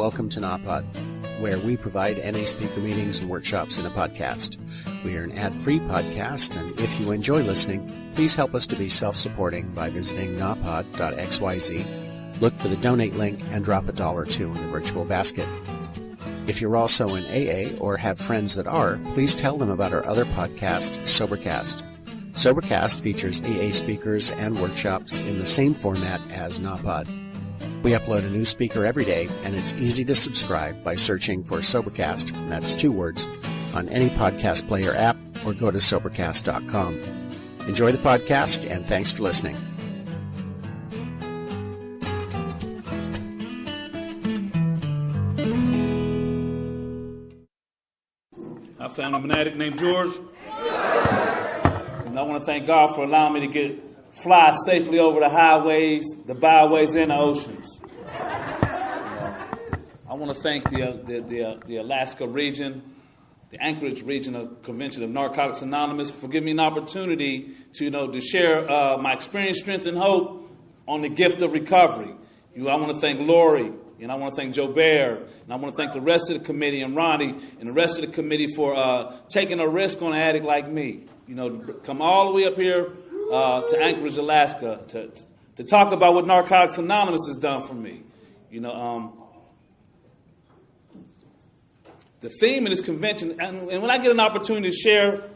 welcome to NAPOD, where we provide NA speaker meetings and workshops in a podcast. We are an ad-free podcast, and if you enjoy listening, please help us to be self-supporting by visiting napod.xyz, look for the donate link, and drop $1 or $2 in the virtual basket. If you're also in AA or have friends that are, please tell them about our other podcast, Sobercast. Sobercast features AA speakers and workshops in the same format as NAPOD. We upload a new speaker every day, and it's easy to subscribe by searching for Sobercast, that's 2 words, on any podcast player app, or go to Sobercast.com. Enjoy the podcast, and thanks for listening. I found a fanatic named George, and I want to thank God for allowing me to fly safely over the highways, the byways, and the oceans. I want to thank the Alaska region, the Anchorage Regional Convention of Narcotics Anonymous for giving me an opportunity to share my experience, strength, and hope on the gift of recovery. I want to thank Lori, and I want to thank Joe Bear, and I want to thank the rest of the committee and Ronnie and the rest of the committee for taking a risk on an addict like me. To come all the way up here to Anchorage, Alaska, to talk about what Narcotics Anonymous has done for me. The theme of this convention, and when I get an opportunity to share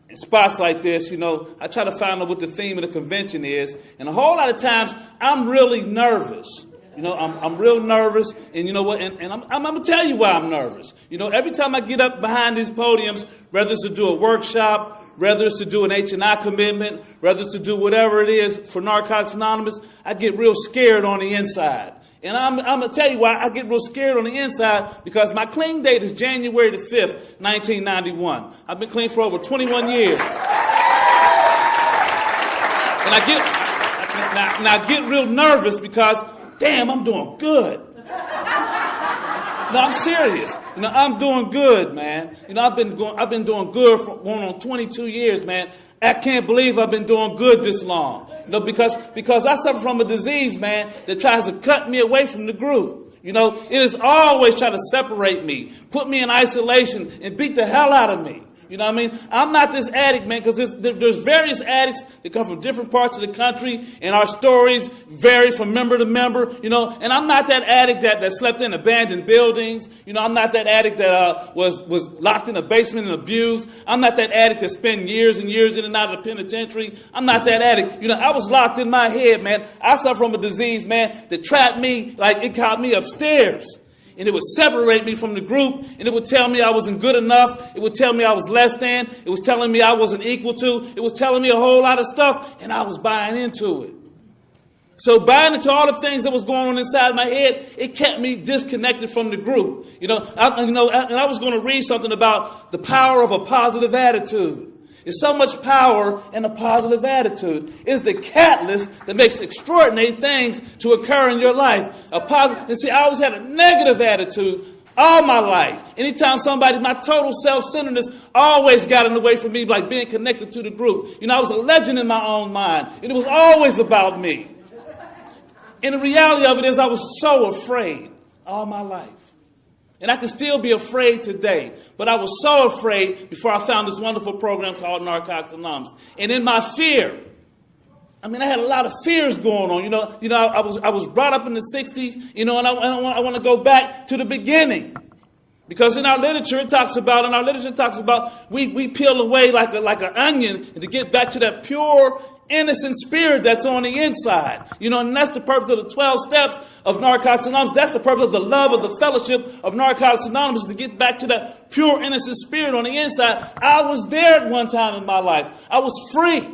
in spots like this, I try to find out what the theme of the convention is, and a whole lot of times I'm really nervous. I'm real nervous, and you know what? And I'm going to tell you why I'm nervous. Every time I get up behind these podiums, whether it's to do a workshop, whether it's to do an H&I commitment, whether it's to do whatever it is for Narcotics Anonymous, I get real scared on the inside. And I'm going to tell you why I get real scared on the inside, because my clean date is January the 5th, 1991. I've been clean for over 21 years. And I get real nervous because, damn, I'm doing good. No, I'm serious. I'm doing good, man. I've been doing good for going on 22 years, man. I can't believe I've been doing good this long. Because I suffer from a disease, man, that tries to cut me away from the group. It is always trying to separate me, put me in isolation, and beat the hell out of me. I'm not this addict, man, because there's various addicts that come from different parts of the country, and our stories vary from member to member, and I'm not that addict that slept in abandoned buildings. I'm not that addict that was locked in a basement and abused. I'm not that addict that spent years and years in and out of the penitentiary. I'm not that addict. I was locked in my head, man. I suffer from a disease, man, that trapped me like it caught me upstairs. And it would separate me from the group, and it would tell me I wasn't good enough. It would tell me I was less than. It was telling me I wasn't equal to. It was telling me a whole lot of stuff, and I was buying into it. So buying into all the things that was going on inside my head, it kept me disconnected from the group. And I was going to read something about the power of a positive attitude. There's so much power in a positive attitude. It's the catalyst that makes extraordinary things to occur in your life. And see, I always had a negative attitude all my life. Anytime my total self-centeredness always got in the way for me, like being connected to the group. I was a legend in my own mind, and it was always about me. And the reality of it is I was so afraid all my life. And I can still be afraid today. But I was so afraid before I found this wonderful program called Narcotics Anonymous. And in my fear, I had a lot of fears going on. I was brought up in the 60s, and I want to go back to the beginning. Because in our literature, it talks about we peel away like an onion to get back to that pure, innocent spirit that's on the inside. And that's the purpose of the 12 steps of Narcotics Anonymous. That's the purpose of the love of the fellowship of Narcotics Anonymous, to get back to that pure, innocent spirit on the inside. I was there at one time in my life. I was free,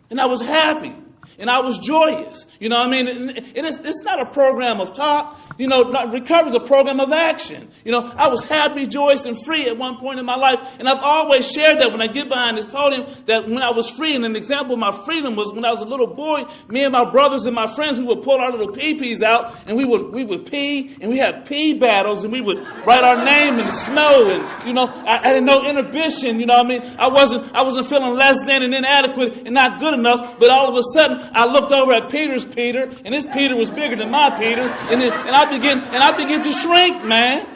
and I was happy, and I was joyous. It's not a program of talk. Recovery is a program of action. I was happy, joyous, and free at one point in my life. And I've always shared that when I get behind this podium, that when I was free, and an example of my freedom was when I was a little boy, me and my brothers and my friends, we would pull our little pee-pees out, and we would pee, and we had pee battles, and we would write our name in the snow, and, I had no inhibition, I wasn't feeling less than and inadequate and not good enough, but all of a sudden, sudden, I looked over at Peter's Peter, and his Peter was bigger than my Peter, and I began to shrink, man.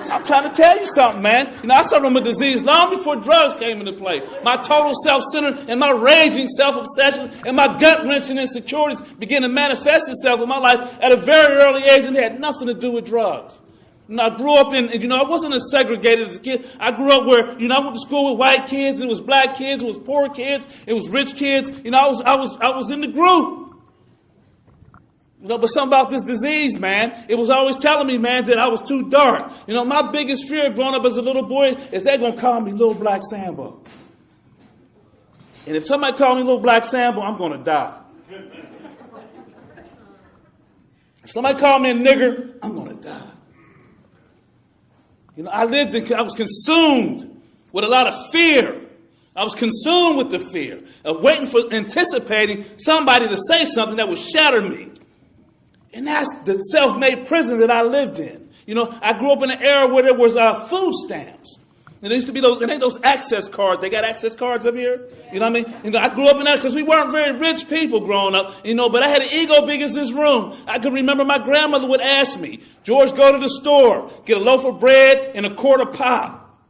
I'm trying to tell you something, man. I suffered from a disease long before drugs came into play. My total self-centered and my raging self-obsession and my gut-wrenching insecurities began to manifest itself in my life at a very early age, and it had nothing to do with drugs. I grew up I wasn't as segregated as a kid. I grew up where, I went to school with white kids, it was black kids, it was poor kids, it was rich kids. I was in the group. But something about this disease, man, it was always telling me, man, that I was too dark. My biggest fear growing up as a little boy is they're going to call me Little Black Sambo. And if somebody called me Little Black Sambo, I'm going to die. If somebody called me a nigger, I'm going to die. I was consumed with a lot of fear. I was consumed with the fear of anticipating somebody to say something that would shatter me. And that's the self-made prison that I lived in. I grew up in an era where there was food stamps. And there used to be those access cards. They got access cards up here. You know what I mean? I grew up in that because we weren't very rich people growing up, but I had an ego big as this room. I could remember my grandmother would ask me, George, go to the store, get a loaf of bread and a quart of pop.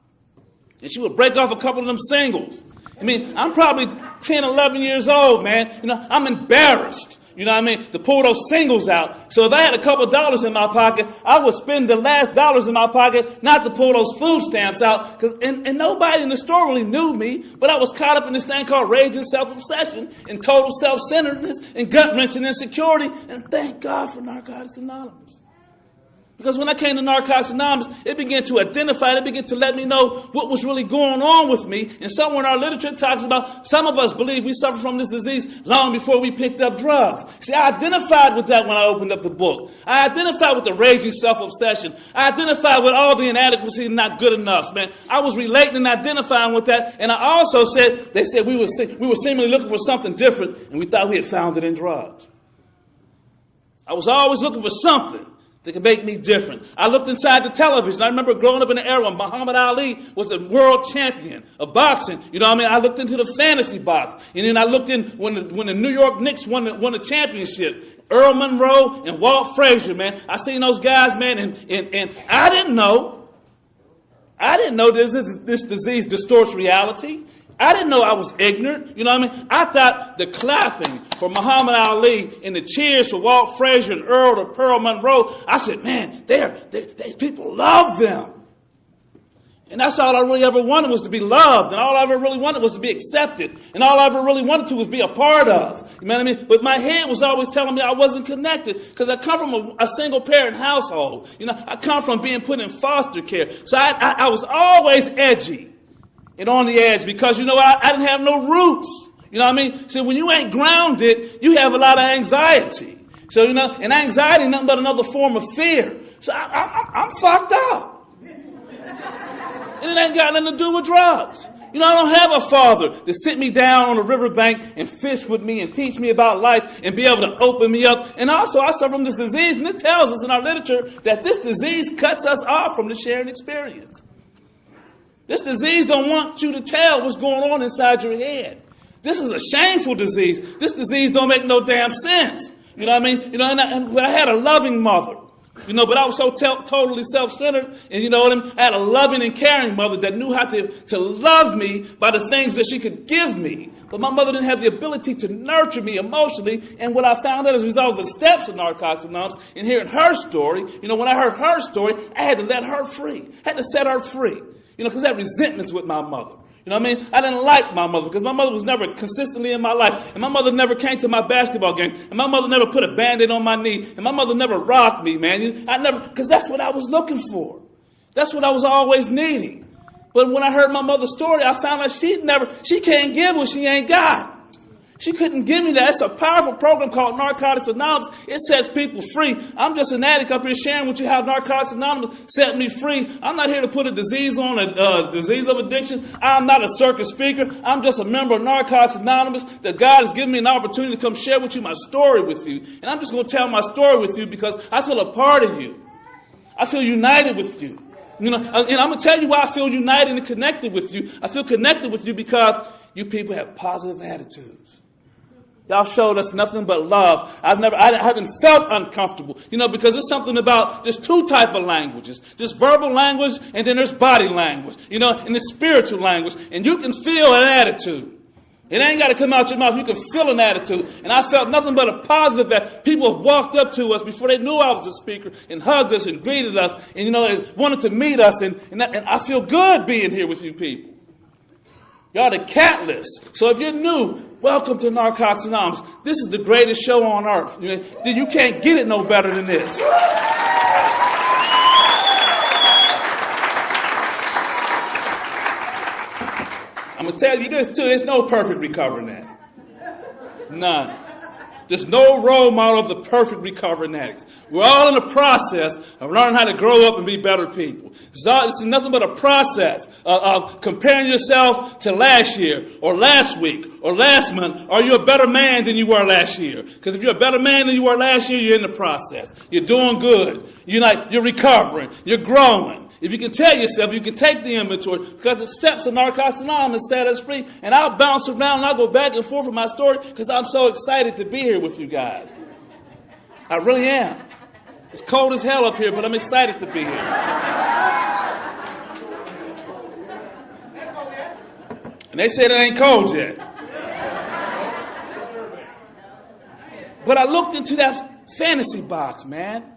And she would break off a couple of them singles. I'm probably 10, 11 years old, man. I'm embarrassed. To pull those singles out. So if I had a couple of dollars in my pocket, I would spend the last dollars in my pocket not to pull those food stamps out. And nobody in the store really knew me, but I was caught up in this thing called rage and self-obsession and total self-centeredness and gut-wrenching insecurity. And thank God for Narcotics Anonymous. Because when I came to Narcotics Anonymous, it began to identify, it began to let me know what was really going on with me. And somewhere in our literature it talks about some of us believe we suffer from this disease long before we picked up drugs. See, I identified with that when I opened up the book. I identified with the raging self-obsession. I identified with all the inadequacies and not good enoughs, man. I was relating and identifying with that. And I also said, they said we were seemingly looking for something different, and we thought we had found it in drugs. I was always looking for something that could make me different. I looked inside the television. I remember growing up in an era when Muhammad Ali was the world champion of boxing. I looked into the fantasy box. And then I looked in when the New York Knicks won the championship. Earl Monroe and Walt Frazier, man. I seen those guys, man, and I didn't know this disease distorts reality. I didn't know I was ignorant. I thought the clapping for Muhammad Ali and the cheers for Walt Frazier and Earl Monroe, I said, man, people love them. And that's all I really ever wanted was to be loved. And all I ever really wanted was to be accepted. And all I ever really wanted to was be a part of. You know what I mean? But my head was always telling me I wasn't connected because I come from a single parent household. I come from being put in foster care. So I was always edgy and on the edge because, I didn't have no roots. You know what I mean? So when you ain't grounded, you have a lot of anxiety. So, and anxiety is nothing but another form of fear. So I'm fucked up. And it ain't got nothing to do with drugs. I don't have a father to sit me down on a riverbank and fish with me and teach me about life and be able to open me up. And also, I suffer from this disease, and it tells us in our literature that this disease cuts us off from the shared experience. This disease don't want you to tell what's going on inside your head. This is a shameful disease. This disease don't make no damn sense. You know what I mean? And I had a loving mother. But I was so totally self-centered, and I had a loving and caring mother that knew how to love me by the things that she could give me. But my mother didn't have the ability to nurture me emotionally, and what I found out as a result of the steps of Narcotics Anonymous and hearing her story, when I heard her story, I had to let her free. I had to set her free, because I had resentments with my mother. You know what I mean? I didn't like my mother because my mother was never consistently in my life. And my mother never came to my basketball game. And my mother never put a Band-Aid on my knee. And my mother never rocked me, man. Because that's what I was looking for. That's what I was always needing. But when I heard my mother's story, I found out she can't give what she ain't got. She couldn't give me that. It's a powerful program called Narcotics Anonymous. It sets people free. I'm just an addict up here sharing with you how Narcotics Anonymous set me free. I'm not here to put a disease on a disease of addiction. I'm not a circus speaker. I'm just a member of Narcotics Anonymous that God has given me an opportunity to come share with you my story with you. And I'm just going to tell my story with you because I feel a part of you. I feel united with you. And I'm going to tell you why I feel united and connected with you. I feel connected with you because you people have positive attitudes. Y'all showed us nothing but love. I haven't felt uncomfortable, because it's something about, there's two type of languages. There's verbal language, and then there's body language, and the spiritual language. And you can feel an attitude. It ain't got to come out your mouth. You can feel an attitude. And I felt nothing but a positive that people have walked up to us before they knew I was a speaker and hugged us and greeted us and, and wanted to meet us. And I feel good being here with you people. Y'all the catalyst. So if you're new, welcome to Narcotics Anonymous. This is the greatest show on earth. You can't get it no better than this. I'm going to tell you this, too. There's no perfect recovering addict. None. There's no role model of the perfect recovering addicts. We're all in the process of learning how to grow up and be better people. This is nothing but a process of comparing yourself to last year or last week or last month. Are you a better man than you were last year? Because if you're a better man than you were last year, you're in the process. You're doing good. You're recovering. You're growing. If you can tell yourself, you can take the inventory, because the steps of Narcotics Anonymous set us free. And I'll bounce around and I'll go back and forth with my story because I'm so excited to be here with you guys. I really am. It's cold as hell up here, but I'm excited to be here. And they said it ain't cold yet. But I looked into that fantasy box, man.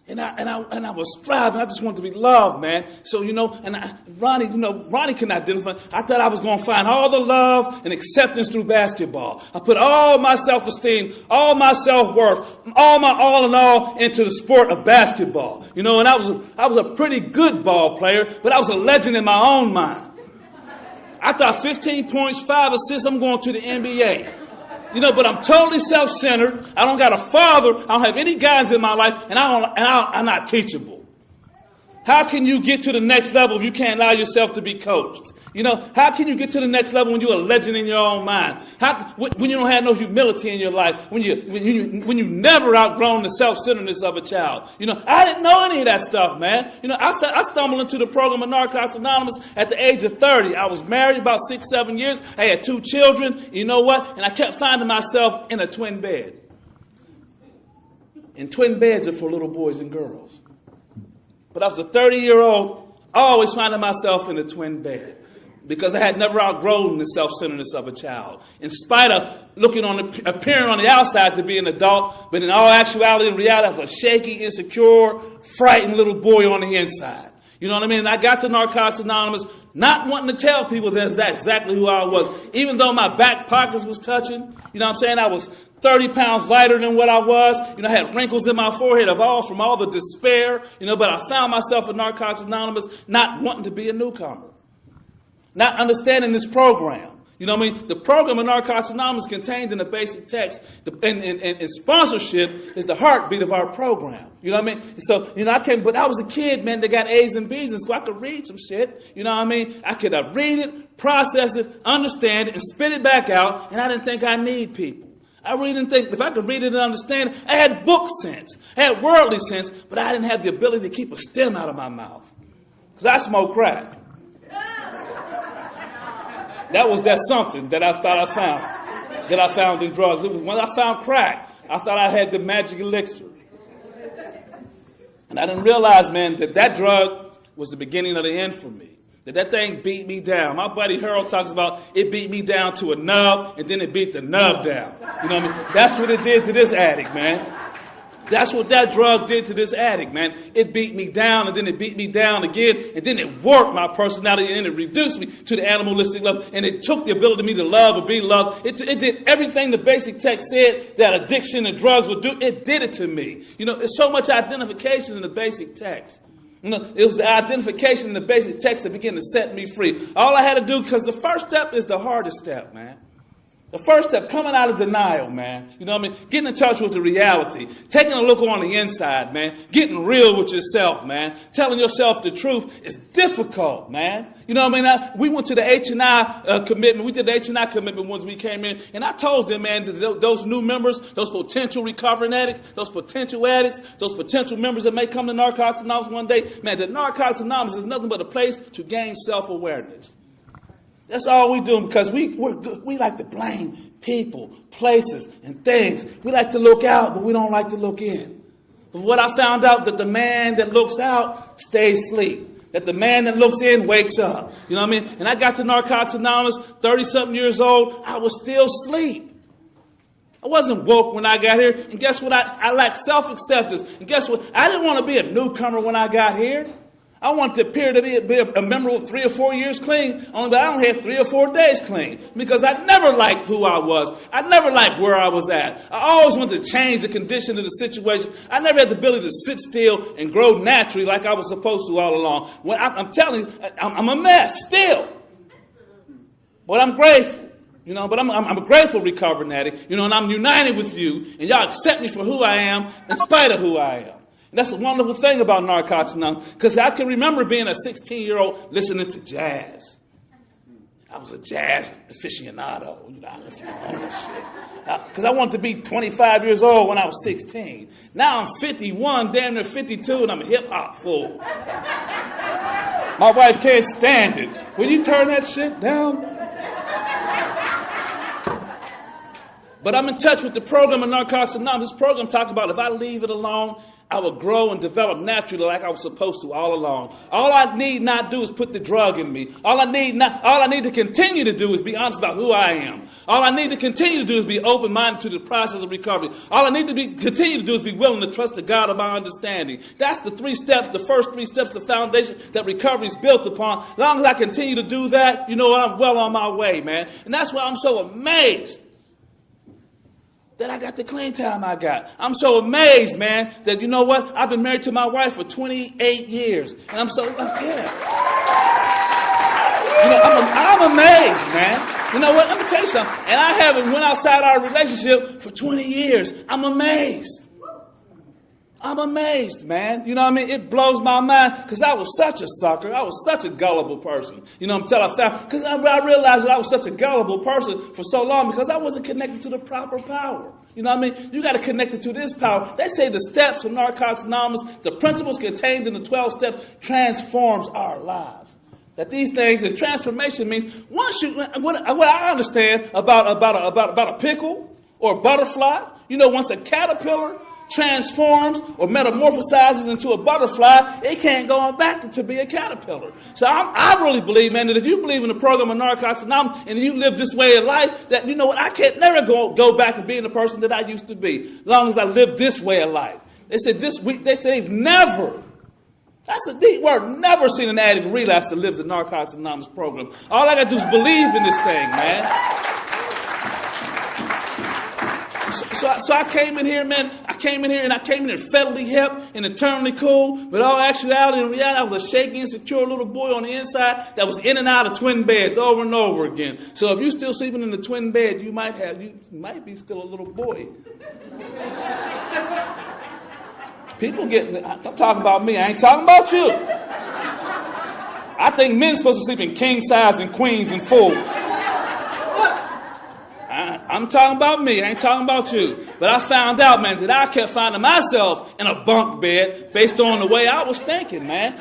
And I was striving. I just wanted to be loved, man. So, Ronnie can identify. I thought I was going to find all the love and acceptance through basketball. I put all my self-esteem, all my self-worth, all my all in all into the sport of basketball. And I was a pretty good ball player, but I was a legend in my own mind. I thought 15 points, 5 assists, I'm going to the NBA. But I'm totally self-centered. I don't got a father. I don't have any guys in my life, and I'm not teachable. How can you get to the next level if you can't allow yourself to be coached? How can you get to the next level when you're a legend in your own mind? When you don't have no humility in your life? When you never outgrown the self-centeredness of a child? I didn't know any of that stuff, man. I stumbled into the program of Narcotics Anonymous at the age of 30. I was married about 6-7 years. I had 2 children. You know what? And I kept finding myself in a twin bed. And twin beds are for little boys and girls. But I was a 30-year-old, always finding myself in a twin bed because I had never outgrown the self-centeredness of a child. In spite of appearing on the outside to be an adult, but in all actuality and reality, I was a shaky, insecure, frightened little boy on the inside. You know what I mean? And I got to Narcotics Anonymous not wanting to tell people that's exactly who I was. Even though my back pockets was touching, I was 30 pounds lighter than what I was. I had wrinkles in my forehead from all the despair, but I found myself at Narcotics Anonymous not wanting to be a newcomer. Not understanding this program. The program of Narcotics Anonymous contained in the basic text, and sponsorship is the heartbeat of our program. So, but I was a kid, man, that got A's and B's in school. I could read some shit. I could read it, process it, understand it, and spit it back out, and I didn't think I need people. I really didn't think, if I could read it and understand it, I had book sense, I had worldly sense, but I didn't have the ability to keep a stem out of my mouth. Because I smoked crack. That was that something that I thought I found in drugs. It was when I found crack, I thought I had the magic elixir. And I didn't realize, man, that drug was the beginning of the end for me. That thing beat me down. My buddy Harold talks about it beat me down to a nub, and then it beat the nub down. That's what it did to this addict, man. That's what that drug did to this addict, man. It beat me down, and then it beat me down again, and then it warped my personality, and it reduced me to the animalistic level, and it took the ability of me to love or be loved. It did everything the basic text said that addiction and drugs would do. It did it to me. There's so much identification in the basic text. It was the identification in the basic text that began to set me free. All I had to do, because the first step is the hardest step, man. The first step, coming out of denial, man. Getting in touch with the reality. Taking a look on the inside, man. Getting real with yourself, man. Telling yourself the truth is difficult, man. We went to the H&I commitment. We did the H&I commitment once we came in. And I told them, man, that those new members, those potential recovering addicts, those potential members that may come to Narcotics Anonymous one day, man, that Narcotics Anonymous is nothing but a place to gain self-awareness. That's all we do, because we like to blame people, places, and things. We like to look out, but we don't like to look in. But what I found out, that the man that looks out stays asleep. That the man that looks in wakes up. You know what I mean? And I got to Narcotics Anonymous, 30-something years old. I was still asleep. I wasn't woke when I got here. And guess what? I lacked self-acceptance. And guess what? I didn't want to be a newcomer when I got here. I wanted to appear to be a member of 3 or 4 years clean, only but I only had 3 or 4 days clean, because I never liked who I was. I never liked where I was at. I always wanted to change the condition of the situation. I never had the ability to sit still and grow naturally like I was supposed to all along. When I'm telling you, I'm a mess still. But I'm grateful. You know, but I'm a grateful recovering addict, you know, and I'm united with you, and y'all accept me for who I am in spite of who I am. And that's a wonderful thing about Narcotics Anonymous, because I can remember being a 16-year-old listening to jazz. I was a jazz aficionado, you know, I listened to all this shit. Because I wanted to be 25 years old when I was 16. Now I'm 51, damn near 52, and I'm a hip-hop fool. My wife can't stand it. Will you turn that shit down? But I'm in touch with the program of Narcotics Anonymous. This program talks about if I leave it alone, I will grow and develop naturally like I was supposed to all along. All I need not do is put the drug in me. All I need to continue to do is be honest about who I am. All I need to continue to do is be open-minded to the process of recovery. All I need to continue to do is be willing to trust the God of my understanding. That's the 3 steps, the first 3 steps, the foundation that recovery is built upon. As long as I continue to do that, you know what, I'm well on my way, man. And that's why I'm so amazed that I got the clean time I got. I'm so amazed, man, that you know what? I've been married to my wife for 28 years. And I'm so, yeah. You know, I'm amazed, man. You know what? Let me tell you something. And I haven't went outside our relationship for 20 years. I'm amazed. I'm amazed, man. You know what I mean? It blows my mind, because I was such a sucker. I was such a gullible person. You know, until I found, because I realized that I was such a gullible person for so long, because I wasn't connected to the proper power. You know what I mean? You got to connect it to this power. They say the steps from Narcotics Anonymous, the principles contained in the 12 steps, transforms our lives. That these things, and transformation means, once you, what I understand about a pickle or a butterfly, you know, once a caterpillar transforms or metamorphosizes into a butterfly, it can't go on back to be a caterpillar. So I really believe, man, that if you believe in the program of Narcotics Anonymous and you live this way of life, that you know what, I can't never go back to being the person that I used to be, as long as I live this way of life. They said this week, they say never. That's a deep word. Never seen an addict relapse that lives the Narcotics Anonymous program. All I got to do is believe in this thing, man. So I came in here, man. I came in here federally hip and eternally cool. But all actuality and reality, I was a shaky, insecure little boy on the inside that was in and out of twin beds over and over again. So if you're still sleeping in the twin bed, you might be still a little boy. People I'm talking about me. I ain't talking about you. I think men's supposed to sleep in king size and queens and fools. I'm talking about me. I ain't talking about you. But I found out, man, that I kept finding myself in a bunk bed based on the way I was thinking, man.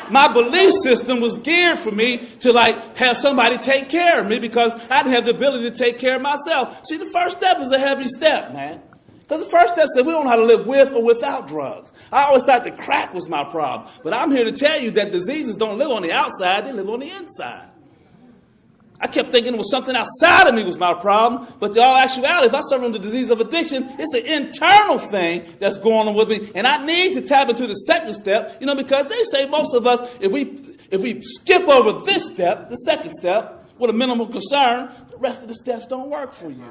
My belief system was geared for me to, like, have somebody take care of me, because I didn't have the ability to take care of myself. See, the first step is a heavy step, man. Because the first step said we don't know how to live with or without drugs. I always thought the crack was my problem. But I'm here to tell you that diseases don't live on the outside, they live on the inside. I kept thinking it was something outside of me was my problem, but in all actuality, if I suffer from the disease of addiction, it's an internal thing that's going on with me, and I need to tap into the second step, you know, because they say most of us, if we skip over this step, the second step, with a minimal concern, the rest of the steps don't work for you.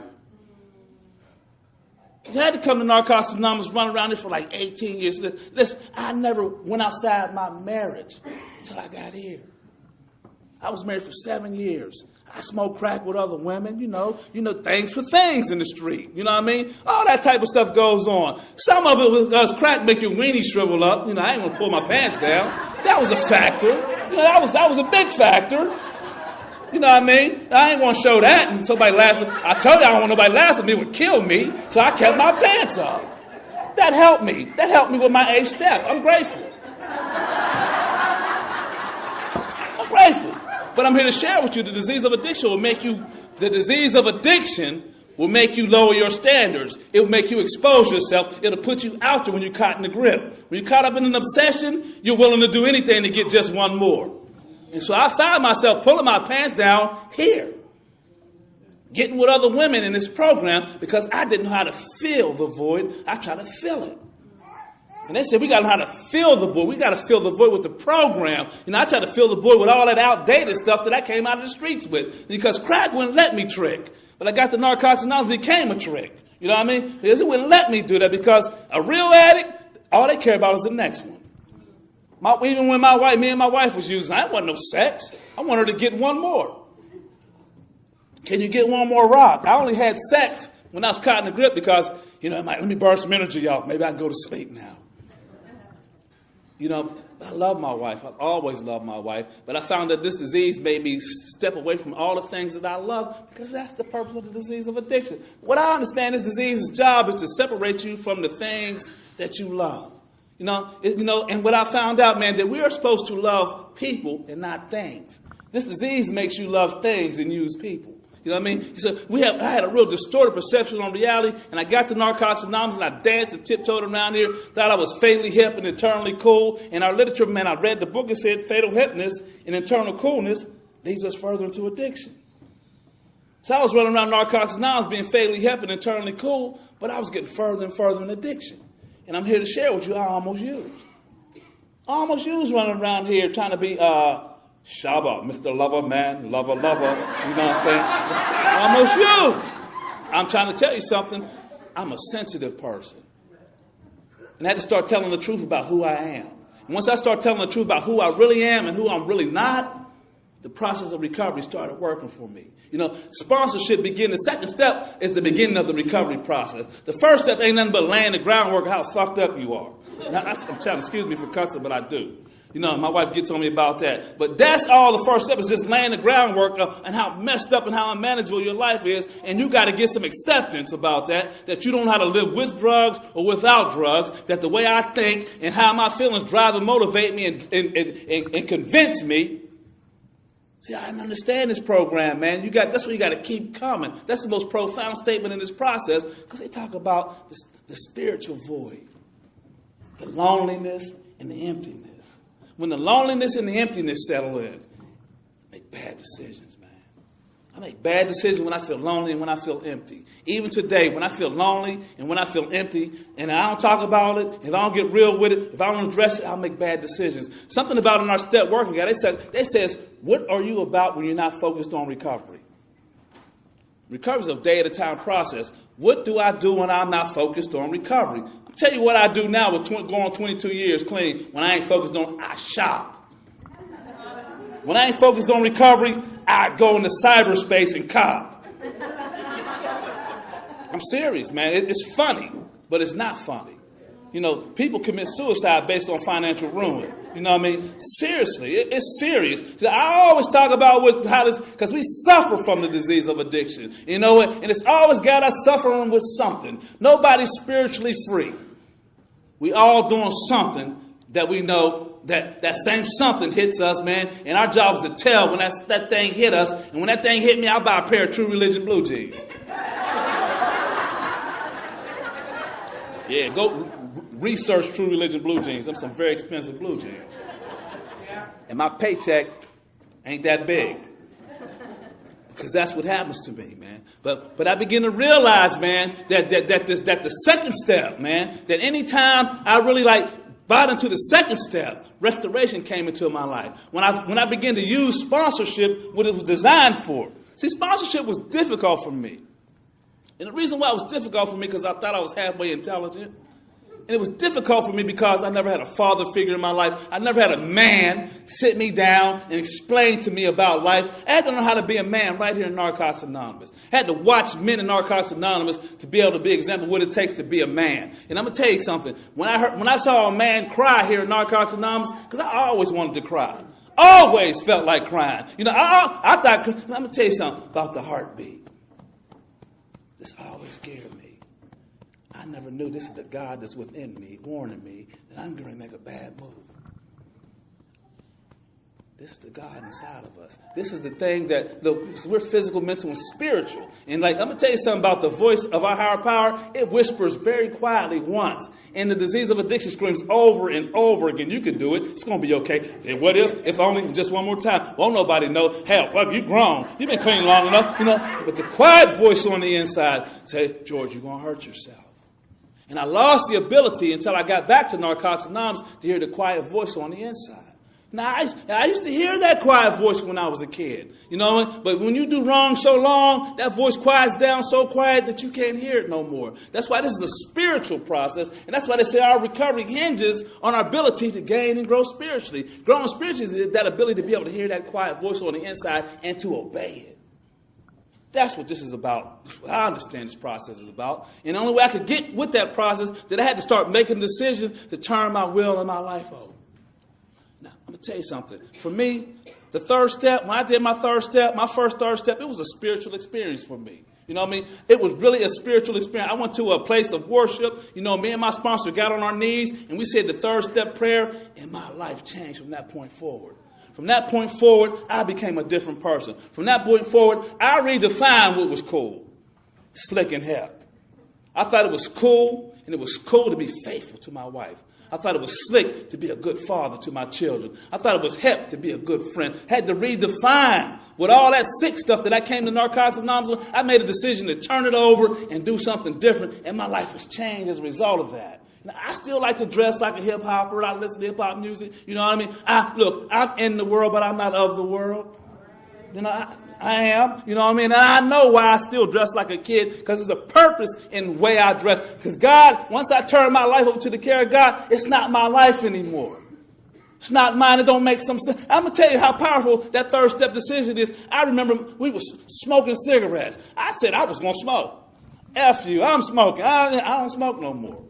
You had to come to Narcotics Anonymous, run around this for like 18 years. Listen, I never went outside my marriage until I got here. I was married for 7 years. I smoked crack with other women, you know, things for things in the street. You know what I mean? All that type of stuff goes on. Some of it was crack make your weenie shrivel up. You know, I ain't gonna pull my pants down. That was a factor. You know, that was a big factor. You know what I mean? I ain't gonna show that and somebody laughing. I told you I don't want nobody laughing at me, it would kill me. So I kept my pants up. That helped me. That helped me with my 8th step. I'm grateful. I'm grateful. But I'm here to share with you the disease of addiction will make you lower your standards. It will make you expose yourself. It'll put you out there when you're caught in the grip. When you're caught up in an obsession, you're willing to do anything to get just one more. And so I found myself pulling my pants down here, getting with other women in this program because I didn't know how to fill the void. I tried to fill it. And they said, we got to know how to fill the void. We got to fill the void with the program. I tried to fill the void with all that outdated stuff that I came out of the streets with because crack wouldn't let me trick. But I got the Narcotics Anonymous, it became a trick. You know what I mean? It wouldn't let me do that because a real addict, all they care about is the next one. Even when me and my wife was using, I didn't want no sex. I wanted her to get one more. Can you get one more rock? I only had sex when I was caught in the grip because, let me burn some energy off. Maybe I can go to sleep now. I love my wife. I've always loved my wife. But I found that this disease made me step away from all the things that I love because that's the purpose of the disease of addiction. What I understand, this disease's job is to separate you from the things that you love. And what I found out, man, that we are supposed to love people and not things. This disease makes you love things and use people. You know what I mean? So I had a real distorted perception on reality, and I got to Narcotics Anonymous, and I danced and tiptoed around here, thought I was fatally hip and eternally cool. In our literature, man, I read the book that said fatal hipness and eternal coolness leads us further into addiction. So I was running around Narcotics Anonymous being fatally hip and eternally cool, but I was getting further and further in addiction. And I'm here to share with you I almost used running around here trying to be Shabba, Mr. Lover Man, lover. You know what I'm saying? Almost used. I'm trying to tell you something. I'm a sensitive person. And I had to start telling the truth about who I am. And once I start telling the truth about who I really am and who I'm really not, the process of recovery started working for me. Sponsorship begin. The second step is the beginning of the recovery process. The first step ain't nothing but laying the groundwork of how fucked up you are. Now, I'm telling, excuse me for cussing, but I do. My wife gets on me about that. But that's all the first step is just laying the groundwork of and how messed up and how unmanageable your life is. And you got to get some acceptance about that you don't know how to live with drugs or without drugs, that the way I think and how my feelings drive and motivate me and convince me. See, I didn't understand this program, man. That's where you got to keep coming. That's the most profound statement in this process because they talk about the spiritual void, the loneliness and the emptiness. When the loneliness and the emptiness settle in, I make bad decisions, man. I make bad decisions when I feel lonely and when I feel empty. Even today, when I feel lonely and when I feel empty, and I don't talk about it, if I don't get real with it, if I don't address it, I'll make bad decisions. Something about in our step working guide, they says, what are you about when you're not focused on recovery? Recovery is a day-at-a-time process. What do I do when I'm not focused on recovery? I'll tell you what I do now with going 22 years clean. When I ain't focused on, I shop. When I ain't focused on recovery, I go into cyberspace and cop. I'm serious, man. It's funny, but it's not funny. People commit suicide based on financial ruin. You know what I mean? Seriously, it's serious. I always talk about because we suffer from the disease of addiction. And it's always got us suffering with something. Nobody's spiritually free. We all doing something that we know that same something hits us, man. And our job is to tell when that thing hit us. And when that thing hit me, I'll buy a pair of True Religion blue jeans. Yeah, go research True Religion blue jeans. Them some very expensive blue jeans. And my paycheck ain't that big. Because that's what happens to me, man. But I begin to realize, man, that the second step, man, that anytime I really bought into the second step, restoration came into my life. When I began to use sponsorship, what it was designed for. See, sponsorship was difficult for me. And the reason why it was difficult for me because I thought I was halfway intelligent. And it was difficult for me because I never had a father figure in my life. I never had a man sit me down and explain to me about life. I had to learn how to be a man right here in Narcotics Anonymous. I had to watch men in Narcotics Anonymous to be able to be an example of what it takes to be a man. And I'm going to tell you something. When I saw a man cry here in Narcotics Anonymous, because I always wanted to cry. Always felt like crying. I thought, I'm going to tell you something about the heartbeat. This always scared me. I never knew this is the God that's within me, warning me that I'm going to make a bad move. this is the God inside of us. This is the thing that, look, we're physical, mental, and spiritual. And like, I'm going to tell you something about the voice of our higher power. It whispers very quietly once. And the disease of addiction screams over and over again. You can do it. It's going to be okay. And what if only just one more time? Won't nobody know? Hell, well, you've grown. You've been clean long enough, But the quiet voice on the inside say, George, you're going to hurt yourself. And I lost the ability until I got back to Narcotics Anonymous to hear the quiet voice on the inside. Now, I used to hear that quiet voice when I was a kid, but when you do wrong so long, that voice quiets down so quiet that you can't hear it no more. That's why this is a spiritual process, and that's why they say our recovery hinges on our ability to gain and grow spiritually. Growing spiritually is that ability to be able to hear that quiet voice on the inside and to obey it. That's what this is about. I understand this process is about. And the only way I could get with that process, that I had to start making decisions to turn my will and my life over. Now, I'm going to tell you something. For me, the third step, when I did my first third step, it was a spiritual experience for me. You know what I mean? It was really a spiritual experience. I went to a place of worship. Me and my sponsor got on our knees, and we said the third step prayer, and my life changed from that point forward. From that point forward, I became a different person. From that point forward, I redefined what was cool. Slick and hip. I thought it was cool, and it was cool to be faithful to my wife. I thought it was slick to be a good father to my children. I thought it was hip to be a good friend. Had to redefine with all that sick stuff that I came to Narcotics Anonymous with. I made a decision to turn it over and do something different, and my life has changed as a result of that. Now, I still like to dress like a hip hopper. I listen to hip hop music. You know what I mean? I'm in the world, but I'm not of the world. I am. You know what I mean? And I know why I still dress like a kid, because there's a purpose in the way I dress. Because God, once I turn my life over to the care of God, it's not my life anymore. It's not mine. It don't make some sense. I'm going to tell you how powerful that third step decision is. I remember we were smoking cigarettes. I said I was going to smoke. F you. I'm smoking. I don't smoke no more.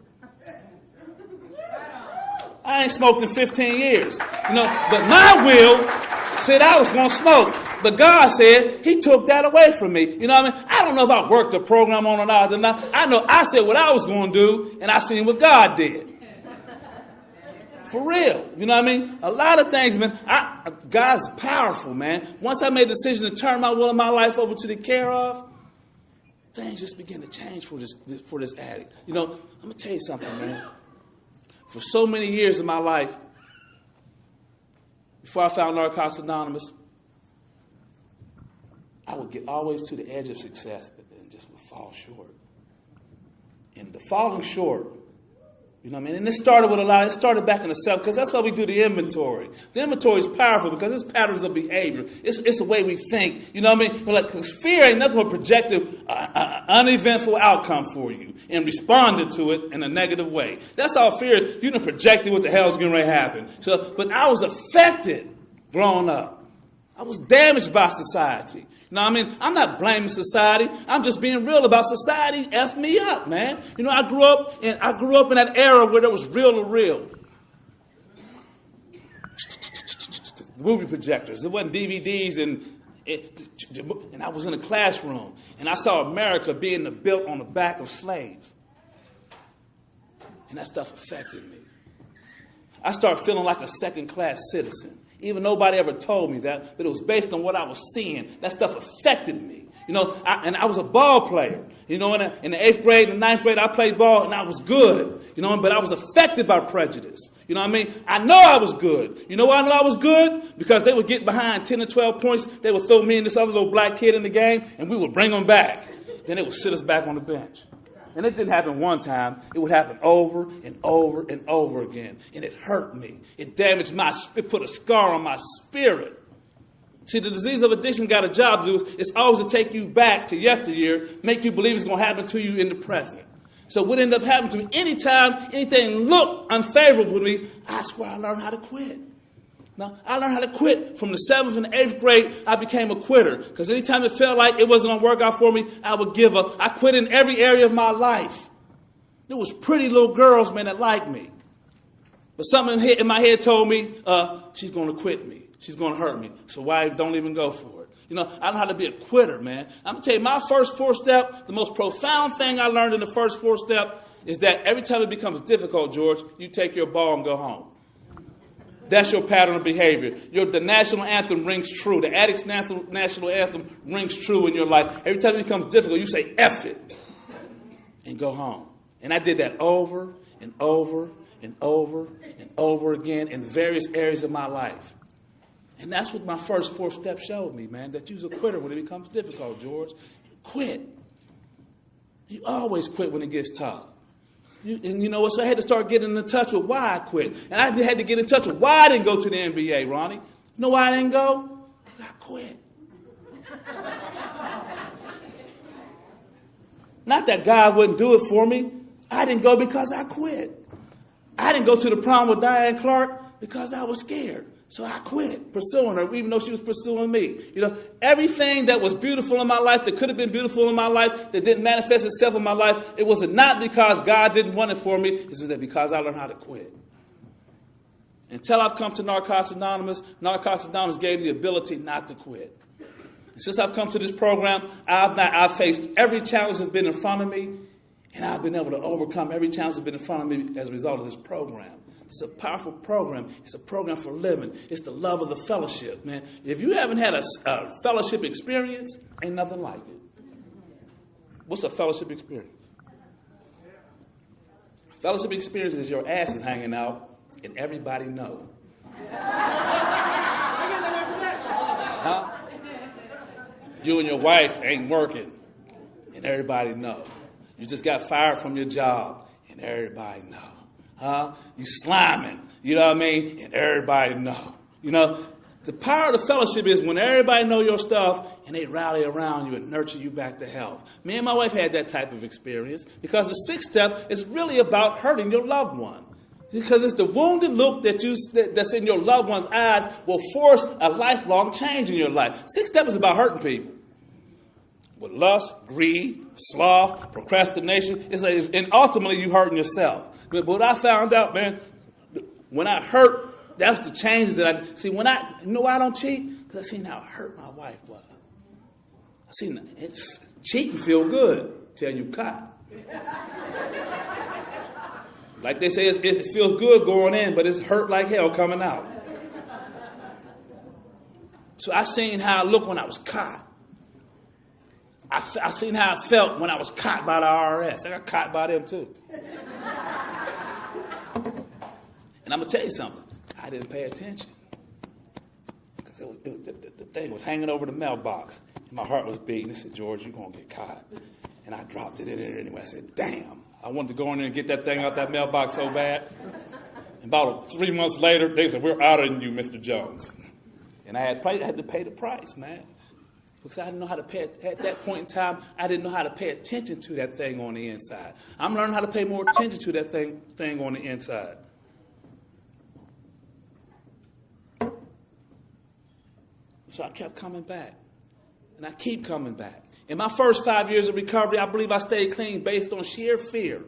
I ain't smoked in 15 years. But my will said I was going to smoke. But God said He took that away from me. You know what I mean? I don't know if I worked the program on or not. I know I said what I was going to do, and I seen what God did. For real. You know what I mean? A lot of things, man. God's powerful, man. Once I made the decision to turn my will and my life over to the care of, things just began to change for this addict. I'm going to tell you something, man. For so many years of my life, before I found Narcotics Anonymous, I would get always to the edge of success and just would fall short. And the falling short, you know what I mean? And it started with it started back in the 70s, because that's why we do the inventory. The inventory is powerful because it's patterns of behavior. It's the way we think. You know what I mean? Because fear ain't nothing but projecting uneventful outcome for you and responding to it in a negative way. That's all fear is. You done projected what the hell's going to happen. But I was affected growing up. I was damaged by society. You know what I mean? I'm not blaming society. I'm just being real about society effed me up, man. I grew up in that era where there was reel to reel. Movie projectors. It wasn't DVDs, and I was in a classroom, and I saw America being built on the back of slaves. And that stuff affected me. I started feeling like a second-class citizen. Even nobody ever told me that, but it was based on what I was seeing. That stuff affected me. And I was a ball player. In the 8th grade and 9th grade, I played ball, and I was good. But I was affected by prejudice. You know what I mean? I know I was good. You know why I know I was good? Because they would get behind 10 or 12 points. They would throw me and this other little black kid in the game, and we would bring them back. Then they would sit us back on the bench. And it didn't happen one time. It would happen over and over and over again. And it hurt me. It damaged it put a scar on my spirit. See, the disease of addiction got a job to do. It's always to take you back to yesteryear, make you believe it's going to happen to you in the present. So what ended up happening to me, anytime anything looked unfavorable to me, I swear I learned how to quit. Now, I learned how to quit. From the 7th and the 8th grade, I became a quitter. Because anytime it felt like it wasn't going to work out for me, I would give up. I quit in every area of my life. There was pretty little girls, man, that liked me. But something in my head told me, she's going to quit me. She's going to hurt me. So why don't even go for it? I know how to be a quitter, man. I'm going to tell you, my first 4-step, the most profound thing I learned in the first 4-step is that every time it becomes difficult, George, you take your ball and go home. That's your pattern of behavior. The national anthem rings true. The addict's national anthem rings true in your life. Every time it becomes difficult, you say, F it, and go home. And I did that over and over and over and over again in various areas of my life. And that's what my first 4 steps showed me, man, that you're a quitter when it becomes difficult, George. Quit. You always quit when it gets tough. And you know what? So I had to start getting in touch with why I quit. And I had to get in touch with why I didn't go to the NBA, Ronnie. You know why I didn't go? Because I quit. Not that God wouldn't do it for me. I didn't go because I quit. I didn't go to the prom with Diane Clark because I was scared. So I quit pursuing her, even though she was pursuing me. You know, everything that was beautiful in my life, that could have been beautiful in my life, that didn't manifest itself in my life, it was not because God didn't want it for me. It's because I learned how to quit. Until I've come to Narcotics Anonymous, Narcotics Anonymous gave me the ability not to quit. And since I've come to this program, I've faced every challenge that's been in front of me, and I've been able to overcome every challenge that's been in front of me as a result of this program. It's a powerful program. It's a program for living. It's the love of the fellowship, man. If you haven't had a fellowship experience, ain't nothing like it. What's a fellowship experience? Fellowship experience is your ass is hanging out and everybody know. Huh? You and your wife ain't working and everybody know. You just got fired from your job and everybody know. Huh? You sliming, you know what I mean? And everybody know. You know, the power of the fellowship is when everybody know your stuff and they rally around you and nurture you back to health. Me and my wife had that type of experience because the 6th step is really about hurting your loved one. Because it's the wounded look that's in your loved one's eyes will force a lifelong change in your life. 6th step is about hurting people. With lust, greed, sloth, procrastination, and ultimately you hurting yourself. But what I found out, man, when I hurt, that's the changes that I see. When you know why I don't cheat? Because I seen how hurt my wife was. I seen cheating feel good till you caught. Like they say, it feels good going in, but it's hurt like hell coming out. So I seen how I looked when I was caught. I seen how I felt when I was caught by the IRS. I got caught by them too. And I'm going to tell you something. I didn't pay attention. Because the thing was hanging over the mailbox. And my heart was beating. I said, George, you're going to get caught. And I dropped it in there anyway. I said, damn. I wanted to go in there and get that thing out that mailbox so bad. And about 3 months later, they said, we're outing you, Mr. Jones. And I had to pay the price, man. Because I didn't know how to pay, at that point in time, I didn't know how to pay attention to that thing on the inside. I'm learning how to pay more attention to that thing on the inside. So I kept coming back. And I keep coming back. In my first 5 years of recovery, I believe I stayed clean based on sheer fear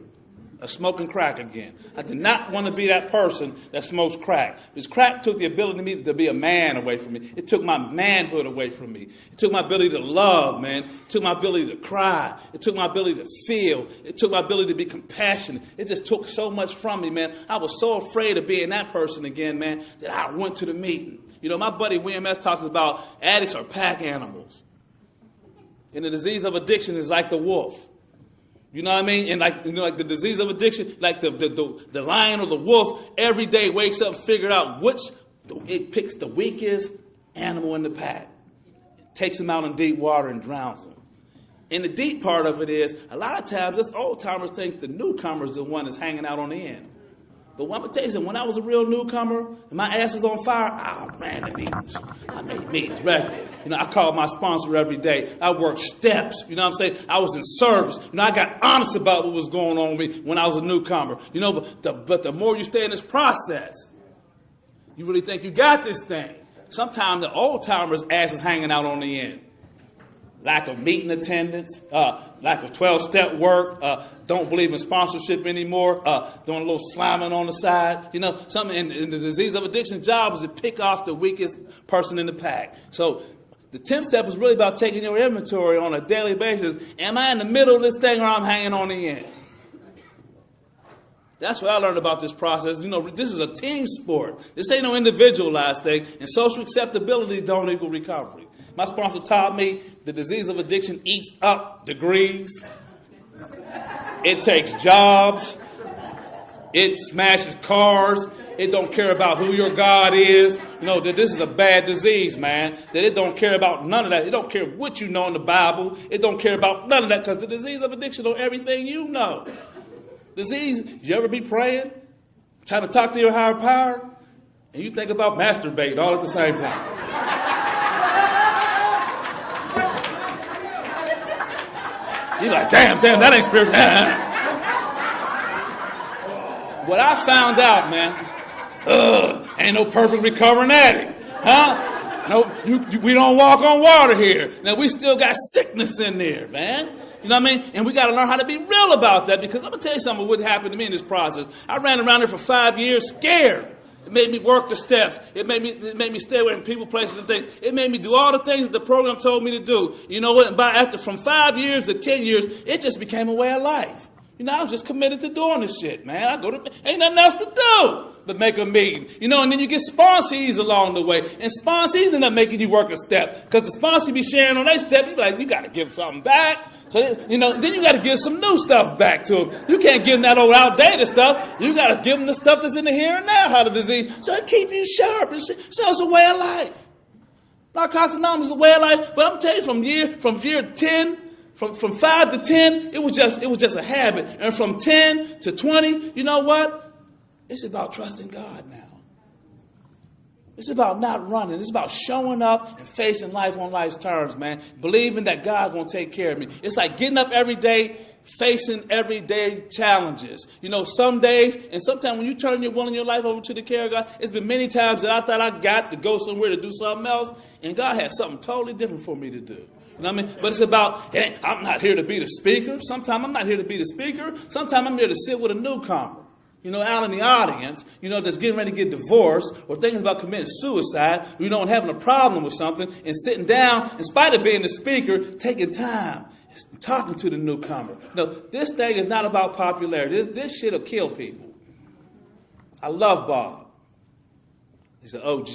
of smoking crack again. I did not want to be that person that smokes crack. Because crack took the ability to be a man away from me. It took my manhood away from me. It took my ability to love, man. It took my ability to cry. It took my ability to feel. It took my ability to be compassionate. It just took so much from me, man. I was so afraid of being that person again, man, that I went to the meeting. You know, my buddy William S. talks about addicts are pack animals. And the disease of addiction is like the wolf. You know what I mean? And like the disease of addiction, like the lion or the wolf, every day wakes up and figures out it picks the weakest animal in the pack, takes him out in deep water and drowns him. And the deep part of it is, a lot of times, us old-timers think the newcomer's the one that's hanging out on the end. But I'm going to tell you something, when I was a real newcomer and my ass was on fire, I ran the meetings. I made meetings regularly. You know, I called my sponsor every day. I worked steps. You know what I'm saying? I was in service. You know, I got honest about what was going on with me when I was a newcomer. You know, but the more you stay in this process, you really think you got this thing. Sometimes the old-timers' ass is hanging out on the end. Lack of meeting attendance, lack of 12-step work, don't believe in sponsorship anymore, doing a little slamming on the side. You know, something in the disease of addiction job is to pick off the weakest person in the pack. So the 10th step is really about taking your inventory on a daily basis. Am I in the middle of this thing or I'm hanging on the end? That's what I learned about this process. You know, this is a team sport. This ain't no individualized thing. And social acceptability don't equal recovery. My sponsor taught me the disease of addiction eats up degrees. It takes jobs. It smashes cars. It don't care about who your God is. You know, that this is a bad disease, man. That it don't care about none of that. It don't care what you know in the Bible. It don't care about none of that because the disease of addiction on everything you know. Disease, you ever be praying, trying to talk to your higher power, and you think about masturbating all at the same time? You're like, damn, that ain't spiritual. What I found out, man, ain't no perfect recovering addict, huh? No, we don't walk on water here. Now, we still got sickness in there, man. You know what I mean? And we got to learn how to be real about that because I'm going to tell you something what happened to me in this process. I ran around there for 5 years scared. It made me work the steps. It made me stay away from people, places, and things. It made me do all the things that the program told me to do. You know what? And from 5 years to 10 years, it just became a way of life. You know, I was just committed to doing this shit, man. Ain't nothing else to do but make a meeting. You know, and then you get sponsees along the way. And sponsees end up making you work a step. Because the sponsee be sharing on their step, you like, you got to give something back. So, you know, then you got to give some new stuff back to them. You can't give them that old outdated stuff. You got to give them the stuff that's in the here and now, how the disease. So it keeps you sharp. So it's a way of life. Narcotics Anonymous is a way of life. But I'm telling you, from year 10, from 5 to 10, it was just a habit. And from 10 to 20, you know what? It's about trusting God now. It's about not running. It's about showing up and facing life on life's terms, man. Believing that God's going to take care of me. It's like getting up every day, facing everyday challenges. You know, some days, and sometimes when you turn your will and your life over to the care of God, it's been many times that I thought I got to go somewhere to do something else, and God had something totally different for me to do. You know what I mean? But it's about, hey, I'm not here to be the speaker. Sometimes I'm not here to be the speaker. Sometimes I'm here to sit with a newcomer. You know, out in the audience, you know, that's getting ready to get divorced or thinking about committing suicide, you know, and having a problem with something and sitting down, in spite of being the speaker, taking time, talking to the newcomer. No, this thing is not about popularity. This shit will kill people. I love Bob. He's an OG.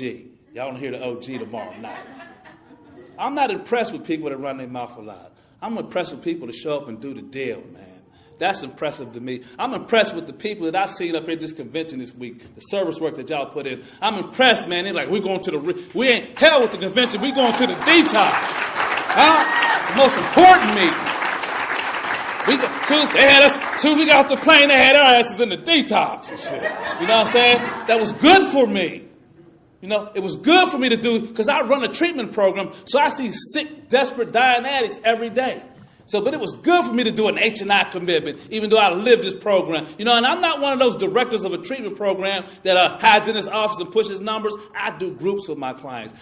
Y'all want to hear the OG tomorrow night. I'm not impressed with people that run their mouth a lot. I'm impressed with people that show up and do the deal, man. That's impressive to me. I'm impressed with the people that I've seen up here at this convention this week, the service work that y'all put in. I'm impressed, man. They're like, we're going to we ain't hell with the convention. We're going to the detox. Huh? The most important meeting. Soon we got off the plane, they had our asses in the detox and shit. You know what I'm saying? That was good for me. You know, it was good for me to do because I run a treatment program, so I see sick, desperate, dying addicts every day. But it was good for me to do an H&I commitment, even though I lived this program. You know, and I'm not one of those directors of a treatment program that hides in his office and pushes numbers. I do groups with my clients.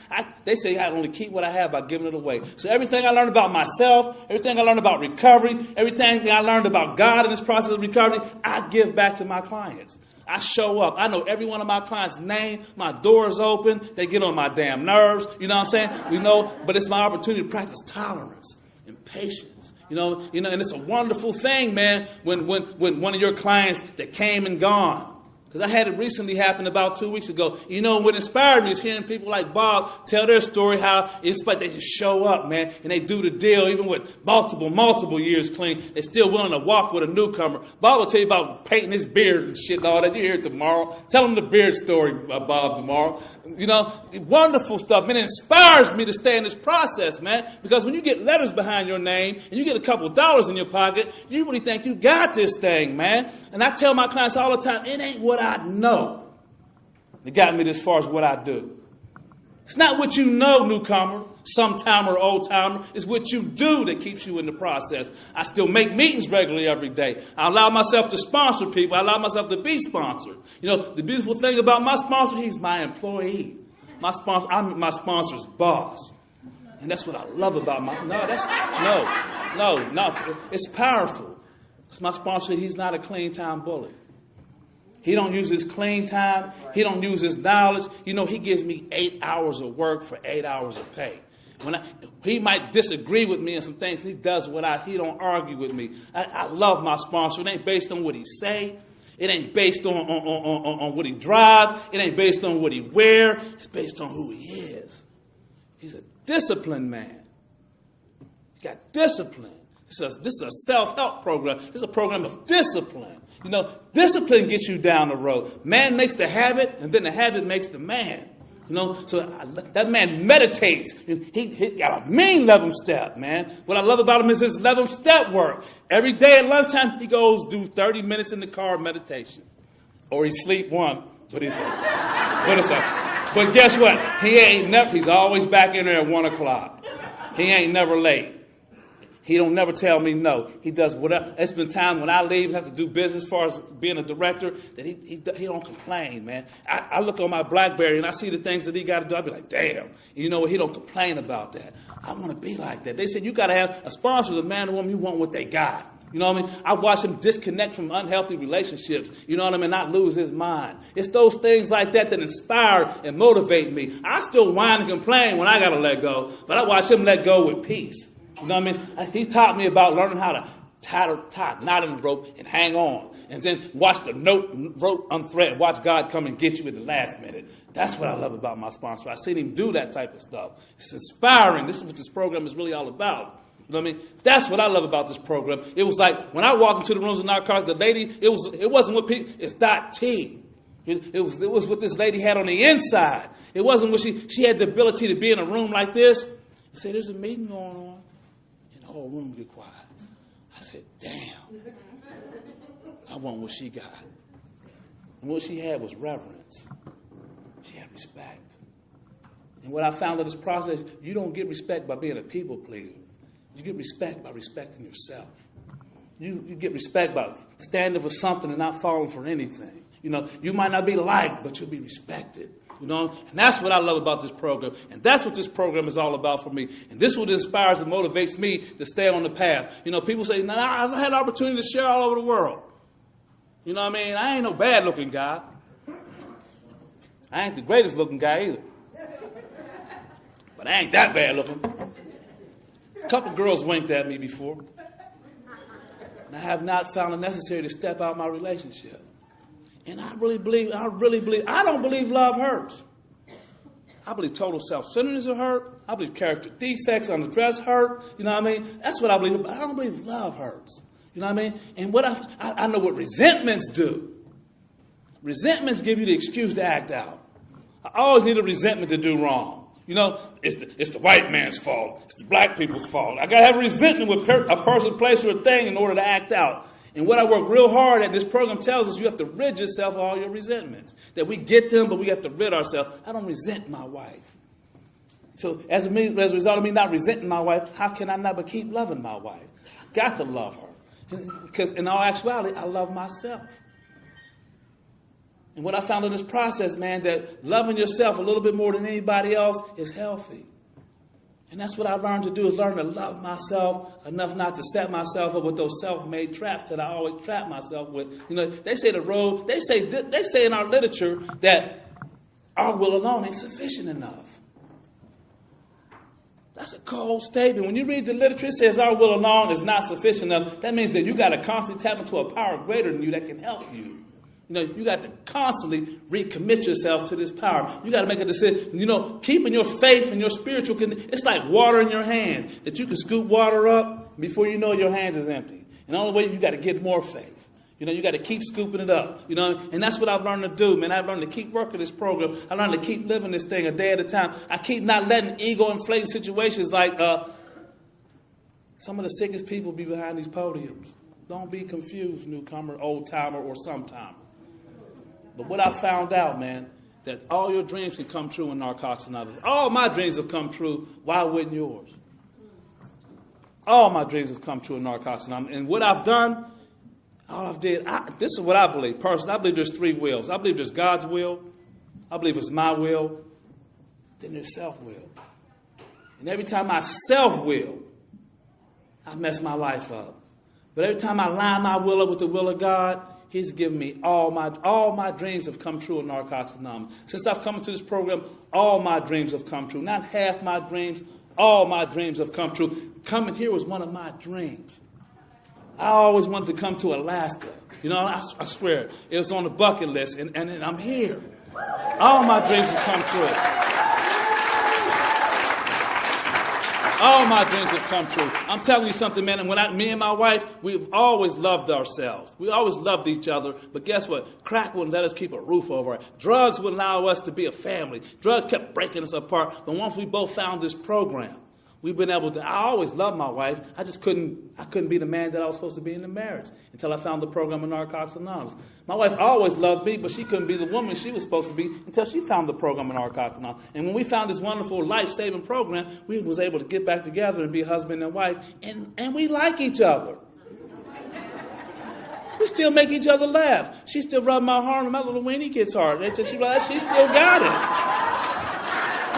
They say I only keep what I have by giving it away. So everything I learned about myself, everything I learned about recovery, everything I learned about God in this process of recovery, I give back to my clients. I show up. I know every one of my clients' name. My door is open. They get on my damn nerves. You know what I'm saying? You know, but it's my opportunity to practice tolerance and patience. You know, and it's a wonderful thing, man, when one of your clients that came and gone. Because I had it recently happen about 2 weeks ago. You know, what inspired me is hearing people like Bob tell their story, how it's like they just show up, man, and they do the deal, even with multiple years clean. They're still willing to walk with a newcomer. Bob will tell you about painting his beard and shit and all that. You hear it tomorrow. Tell them the beard story, Bob, tomorrow. You know, wonderful stuff. And it inspires me to stay in this process, man, because when you get letters behind your name and you get a couple dollars in your pocket, you really think you got this thing, man. And I tell my clients all the time, it ain't what I know that got me this far as what I do. It's not what you know, newcomer, sometime or old timer. It's what you do that keeps you in the process. I still make meetings regularly every day. I allow myself to sponsor people. I allow myself to be sponsored. You know, the beautiful thing about my sponsor, he's my employee. My sponsor, I'm my sponsor's boss. And that's what I love about it's powerful. Because my sponsor, he's not a clean time bully. He don't use his clean time. He don't use his knowledge. You know, he gives me 8 hours of work for 8 hours of pay. He might disagree with me on some things. He does he don't argue with me. I love my sponsor. It ain't based on what he say. It ain't based on what he drives. It ain't based on what he wears. It's based on who he is. He's a disciplined man. He's got discipline. This is a self-help program. This is a program of discipline. You know, discipline gets you down the road. Man makes the habit, and then the habit makes the man. You know, so that man meditates. He got a mean 11 step, man. What I love about him is his 11 step work. Every day at lunchtime, he goes do 30 minutes in the car meditation. Or he sleep one, but he's But guess what? He's always back in there at 1 o'clock. He ain't never late. He don't never tell me no. He does whatever. It's been times when I leave and have to do business as far as being a director that he don't complain, man. I look on my BlackBerry and I see the things that he got to do. I be like, damn. You know what? He don't complain about that. I want to be like that. They said you got to have a sponsor, a man or woman, you want what they got. You know what I mean? I watch him disconnect from unhealthy relationships. You know what I mean? Not lose his mind. It's those things like that that inspire and motivate me. I still whine and complain when I got to let go, but I watch him let go with peace. You know what I mean? He taught me about learning how to tie a knot in the rope and hang on. And then watch the rope unthread. Watch God come and get you at the last minute. That's what I love about my sponsor. I've seen him do that type of stuff. It's inspiring. This is what this program is really all about. You know what I mean? That's what I love about this program. It was like when I walked into the rooms in our cars, the lady, it wasn't what people, it's Dot T. It was what this lady had on the inside. It wasn't what she had the ability to be in a room like this and say, there's a meeting going on. The whole room get quiet. I said, damn. I want what she got. And what she had was reverence. She had respect. And what I found in this process, you don't get respect by being a people pleaser. You get respect by respecting yourself. You get respect by standing for something and not falling for anything. You know, you might not be liked, but you'll be respected. You know, and that's what I love about this program. And that's what this program is all about for me. And this is what inspires and motivates me to stay on the path. You know, people say, nah, I've had the opportunity to share all over the world. You know what I mean? I ain't no bad looking guy. I ain't the greatest looking guy either. But I ain't that bad looking. A couple girls winked at me before. And I have not found it necessary to step out my relationship. And I don't believe love hurts. I believe total self-centeredness will hurt. I believe character defects on the dress hurt. You know what I mean? That's what I believe. But I don't believe love hurts. You know what I mean? And what I know what resentments do. Resentments give you the excuse to act out. I always need a resentment to do wrong. You know, it's the white man's fault. It's the black people's fault. I got to have a resentment with a person, place, or a thing in order to act out. And what I work real hard at, this program tells us you have to rid yourself of all your resentments. That we get them, but we have to rid ourselves. I don't resent my wife. So as a result of me not resenting my wife, how can I not but keep loving my wife? I got to love her. Because in all actuality, I love myself. And what I found in this process, man, that loving yourself a little bit more than anybody else is healthy. And that's what I learned to do, is learn to love myself enough not to set myself up with those self-made traps that I always trap myself with. You know, they say they say in our literature that our will alone ain't sufficient enough. That's a cold statement. When you read the literature, it says our will alone is not sufficient enough. That means that you got to constantly tap into a power greater than you that can help you. You know, you got to constantly recommit yourself to this power. You got to make a decision. You know, keeping your faith and your spiritual condition, it's like water in your hands, that you can scoop water up before you know your hands is empty. And the only way, you got to get more faith. You know, you got to keep scooping it up. You know, and that's what I've learned to do, man. I've learned to keep working this program. I learned to keep living this thing a day at a time. I keep not letting ego-inflating situations like some of the sickest people be behind these podiums. Don't be confused, newcomer, old-timer, or sometime. But what I found out, man, that all your dreams can come true in Narcotics Anonymous. All my dreams have come true. Why wouldn't yours? All my dreams have come true in Narcotics Anonymous. And what I've done, this is what I believe. Personally, I believe there's three wills. I believe there's God's will. I believe it's my will. Then there's self-will. And every time I self-will, I mess my life up. But every time I line my will up with the will of God, He's given me all my dreams have come true in Narcotics Anonymous. Since I've come into this program, all my dreams have come true. Not half my dreams, all my dreams have come true. Coming here was one of my dreams. I always wanted to come to Alaska. You know, I swear, it was on the bucket list, and I'm here. All my dreams have come true. All my dreams have come true. I'm telling you something, man. And me and my wife, we've always loved ourselves. We always loved each other. But guess what? Crack wouldn't let us keep a roof over our head. Drugs wouldn't allow us to be a family. Drugs kept breaking us apart. But once we both found this program, we've been able to. I always loved my wife. I just couldn't be the man that I was supposed to be in the marriage until I found the program of Narcotics Anonymous. My wife always loved me, but she couldn't be the woman she was supposed to be until she found the program of Narcotics Anonymous. And when we found this wonderful life-saving program, we was able to get back together and be husband and wife, and we like each other. We still make each other laugh. She still rubs my arm and my little weenie gets hard. She still got it.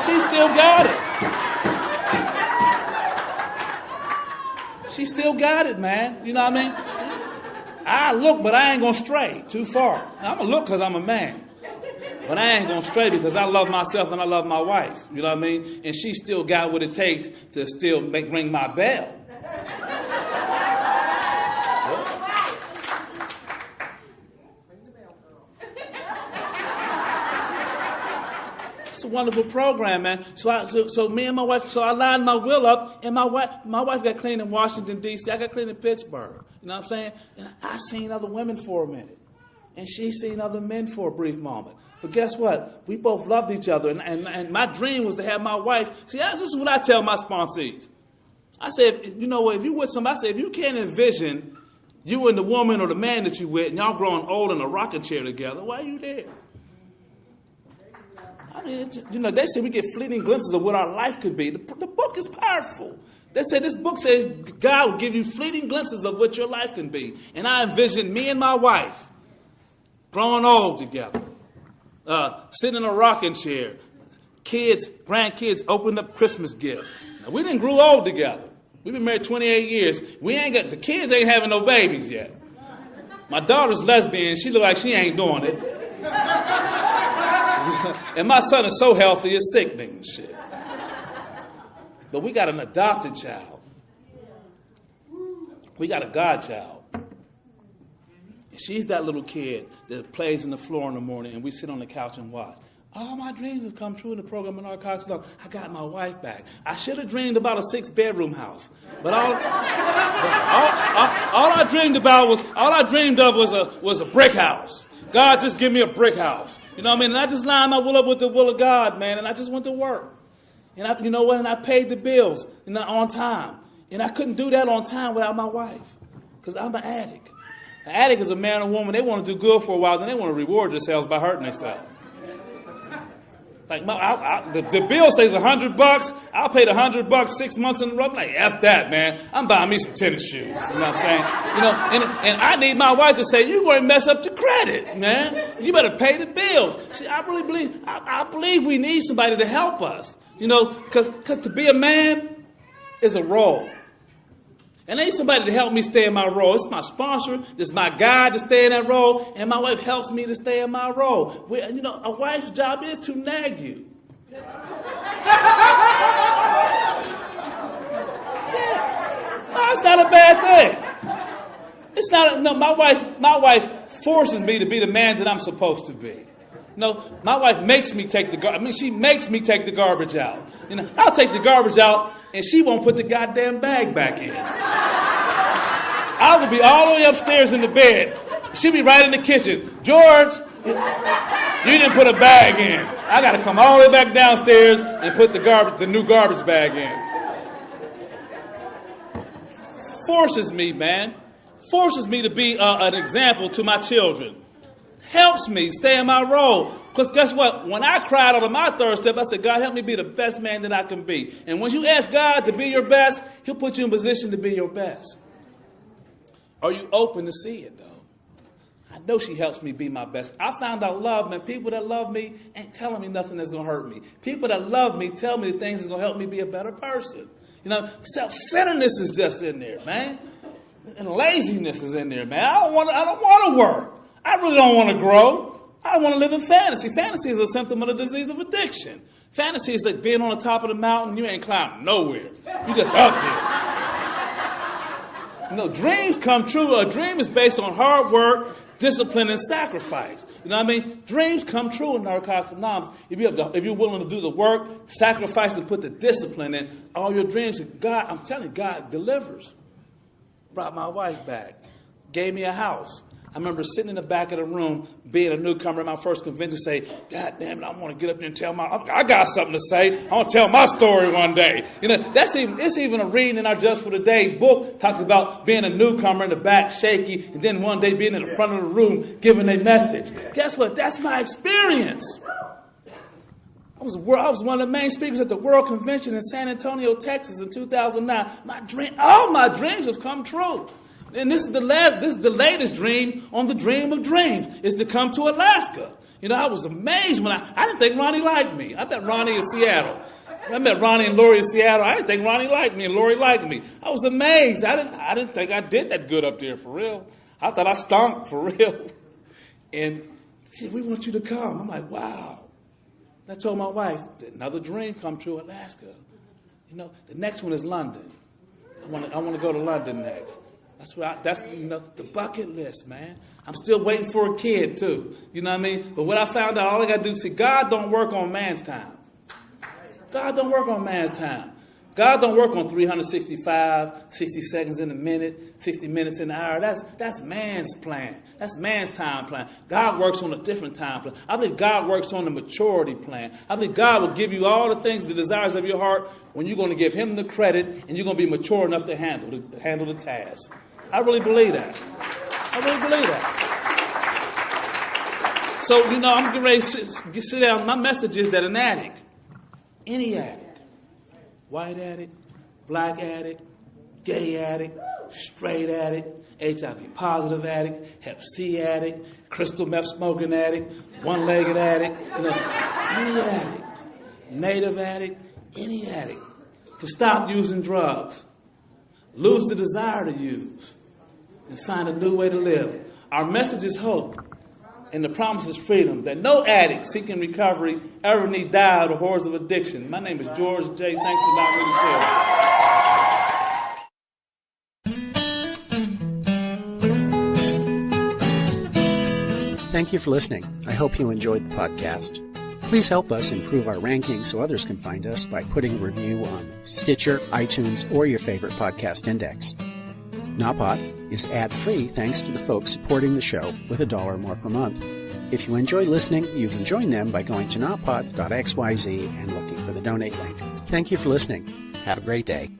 She still got it. She still got it, man. You know what I mean? I look, but I ain't going to stray too far. I'm going to look because I'm a man. But I ain't going to stray because I love myself and I love my wife. You know what I mean? And she still got what it takes to still ring my bell. It's a wonderful program, man. So me and my wife, I lined my will up, and my wife got clean in Washington, D.C. I got clean in Pittsburgh. You know what I'm saying? And I seen other women for a minute. And she seen other men for a brief moment. But guess what? We both loved each other. And my dream was to have my wife. See, this is what I tell my sponsees. I said, you know what, if you with somebody, I said, if you can't envision you and the woman or the man that you with, and y'all growing old in a rocking chair together, why are you there? I mean, you know, they say we get fleeting glimpses of what our life could be. The book is powerful. They say this book says God will give you fleeting glimpses of what your life can be. And I envision me and my wife growing old together, sitting in a rocking chair, kids, grandkids opened up Christmas gifts. Now, we didn't grow old together. We've been married 28 years. The kids ain't having no babies yet. My daughter's lesbian. She look like she ain't doing it. And my son is so healthy, it's sickening and shit. But we got an adopted child. We got a godchild. And she's that little kid that plays on the floor in the morning, and we sit on the couch and watch. All my dreams have come true in the program of Narcotics Anonymous. I got my wife back. I should have dreamed about a 6-bedroom house. But all I dreamed of was a brick house. God, just give me a brick house. You know what I mean? And I just lined my will up with the will of God, man, and I just went to work. And you know what? And I paid the bills on time. And I couldn't do that on time without my wife because I'm an addict. An addict is a man or woman. They want to do good for a while, then they want to reward themselves by hurting themselves. Like the bill says $100. I'll pay the $100 6 months in a row. I'm like, F that, man. I'm buying me some tennis shoes. You know what I'm saying? You know, and I need my wife to say, you're going to mess up your credit, man. You better pay the bills. See, I really believe, I believe we need somebody to help us. You know, because to be a man is a role. And ain't somebody to help me stay in my role. It's my sponsor. It's my guide to stay in that role. And my wife helps me to stay in my role. You know, a wife's job is to nag you. Yeah. No, it's not a bad thing. It's not. No, my wife forces me to be the man that I'm supposed to be. No, my wife makes me take she makes me take the garbage out. You know, I'll take the garbage out, and she won't put the goddamn bag back in. I will be all the way upstairs in the bed. She'll be right in the kitchen. George, you didn't put a bag in. I got to come all the way back downstairs and put the new garbage bag in. Forces me, man. Forces me to be an example to my children. Helps me stay in my role. Because guess what? When I cried out on my third step, I said, God, help me be the best man that I can be. And when you ask God to be your best, He'll put you in position to be your best. Are you open to see it, though? I know she helps me be my best. I found out love, man. People that love me ain't telling me nothing that's going to hurt me. People that love me tell me the things that's going to help me be a better person. You know, self-centeredness is just in there, man. And laziness is in there, man. I don't want to work. I really don't want to grow. I want to live in fantasy. Fantasy is a symptom of the disease of addiction. Fantasy is like being on the top of the mountain. You ain't climbing nowhere. You just up there. Dreams come true. A dream is based on hard work, discipline, and sacrifice. You know what I mean? Dreams come true in Narcotics Anonymous. If you're willing to do the work, sacrifice, and put the discipline in, all your dreams, God, I'm telling you, God delivers. Brought my wife back. Gave me a house. I remember sitting in the back of the room, being a newcomer in my first convention, say, God damn it, I want to get up there and tell I got something to say. I want to tell my story one day. It's even a reading in our Just for the Day book, talks about being a newcomer in the back, shaky, and then one day being in the front of the room, giving a message. Guess what? That's my experience. I was one of the main speakers at the World Convention in San Antonio, Texas in 2009. All my dreams have come true. And this is the latest dream on the dream of dreams, is to come to Alaska. I was amazed when I didn't think Ronnie liked me. I met Ronnie in Seattle. I met Ronnie and Lori in Seattle. I didn't think Ronnie liked me and Lori liked me. I was amazed. I didn't think I did that good up there for real. I thought I stunk for real. And she said, we want you to come. I'm like, wow. I told my wife, another dream come true, Alaska. The next one is London. I want to go to London next. That's the bucket list, man. I'm still waiting for a kid, too. You know what I mean? But what I found out, all I got to do is see, God don't work on man's time. God don't work on man's time. God don't work on 365, 60 seconds in a minute, 60 minutes in an hour. That's man's plan. That's man's time plan. God works on a different time plan. I believe God works on the maturity plan. I believe God will give you all the things, the desires of your heart, when you're going to give him the credit and you're going to be mature enough to handle the task. I really believe that. I really believe that. So, I'm getting ready to sit down. My message is that an addict, any addict, white addict, black addict, gay addict, straight addict, HIV positive addict, Hep C addict, crystal meth smoking addict, one-legged addict, any addict, native addict, any addict, to stop using drugs, lose the desire to use, and find a new way to live. Our message is hope, and the promise is freedom, that no addict seeking recovery ever need die of the horrors of addiction. My name is George J. Thanks for allowing me to share. Thank you for listening. I hope you enjoyed the podcast. Please help us improve our rankings so others can find us by putting a review on Stitcher, iTunes, or your favorite podcast index. Nawpod is ad-free thanks to the folks supporting the show with $1 or more per month. If you enjoy listening, you can join them by going to nawpod.xyz and looking for the donate link. Thank you for listening. Have a great day.